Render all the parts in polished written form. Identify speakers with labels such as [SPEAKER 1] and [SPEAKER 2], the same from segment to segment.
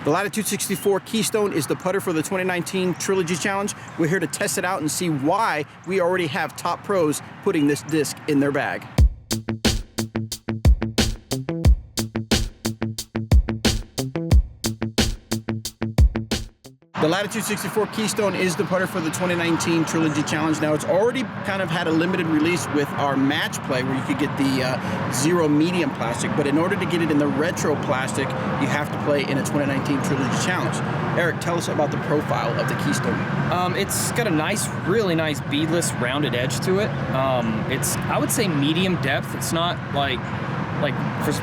[SPEAKER 1] The Latitude 64 Keystone is the putter for the 2019 Trilogy Challenge. We're here to test it out and see why we already have top pros putting this disc in their bag. The Latitude 64 Keystone is the putter for the 2019 Trilogy Challenge. Now, it's already kind of had a limited release with our match play where you could get the zero medium plastic, but in order to get it in the retro plastic, you have to play in a 2019 Trilogy Challenge. Eric, tell us about the profile of the Keystone.
[SPEAKER 2] It's got a nice, really nice beadless rounded edge to it. It's, I would say, medium depth. It's not like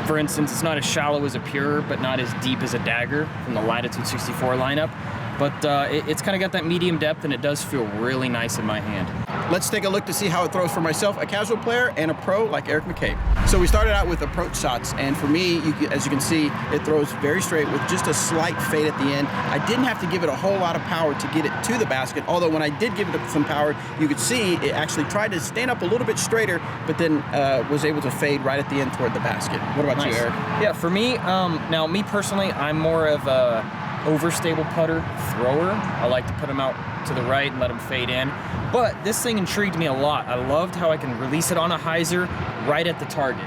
[SPEAKER 2] for instance, it's not as shallow as a Pure, but not as deep as a Dagger from the Latitude 64 lineup. But it's kind of got that medium depth, and it does feel really nice in my hand.
[SPEAKER 1] Let's take a look to see how it throws for myself, a casual player and a pro like Eric McCabe. So we started out with approach shots, and for me, as you can see, it throws very straight with just a slight fade at the end. I didn't have to give it a whole lot of power to get it to the basket, although when I did give it some power, you could see it actually tried to stand up a little bit straighter, but then was able to fade right at the end toward the basket. What about you, Eric?
[SPEAKER 2] Yeah, for me, now me personally, I'm more of a overstable putter thrower. I like to put them out to the right and let them fade in. But this thing intrigued me a lot. I loved how I can release it on a hyzer right at the target.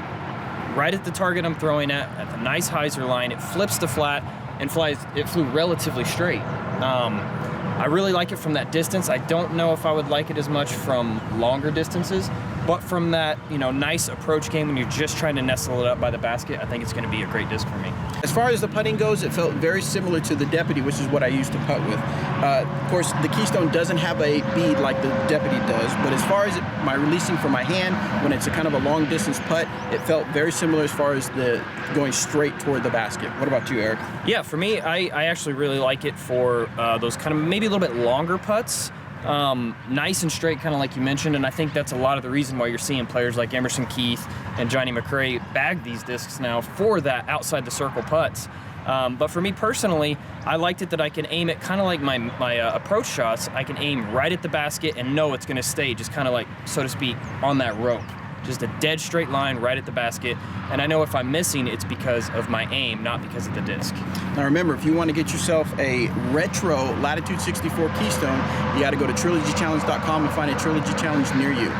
[SPEAKER 2] Right at the target I'm throwing at the nice hyzer line. It flips the flat and flies. It flew relatively straight. I really like it from that distance. I don't know if I would like it as much from longer distances, but from that, nice approach game when you're just trying to nestle it up by the basket, I think it's going to be a great disc for me.
[SPEAKER 1] As far as the putting goes, it felt very similar to the Deputy, which is what I used to putt with. Of course, the Keystone doesn't have a bead like the Deputy does, but as far as my releasing from my hand, when it's a kind of a long distance putt, it felt very similar as far as the going straight toward the basket. What about you, Eric?
[SPEAKER 2] Yeah, for me, I actually really like it for those kind of maybe a little bit longer putts. Nice and straight, kind of like you mentioned, and I think that's a lot of the reason why you're seeing players like Emerson Keith and Johnny McRae bag these discs now for that outside the circle putts. But for me personally, I liked it that I can aim it kind of like my approach shots. I can aim right at the basket and know it's going to stay just kind of like, so to speak, on that rope. Just a dead straight line right at the basket. And I know if I'm missing, it's because of my aim, not because of the disc.
[SPEAKER 1] Now remember, if you want to get yourself a retro Latitude 64 Keystone, you got to go to trilogychallenge.com and find a Trilogy Challenge near you.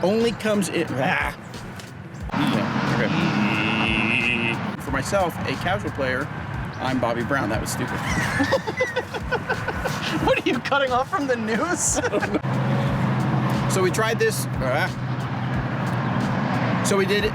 [SPEAKER 1] Only comes in... For myself, a casual player, I'm Bobby Brown. That was stupid.
[SPEAKER 3] What are you cutting off from the news?
[SPEAKER 1] So we tried this. So we did it.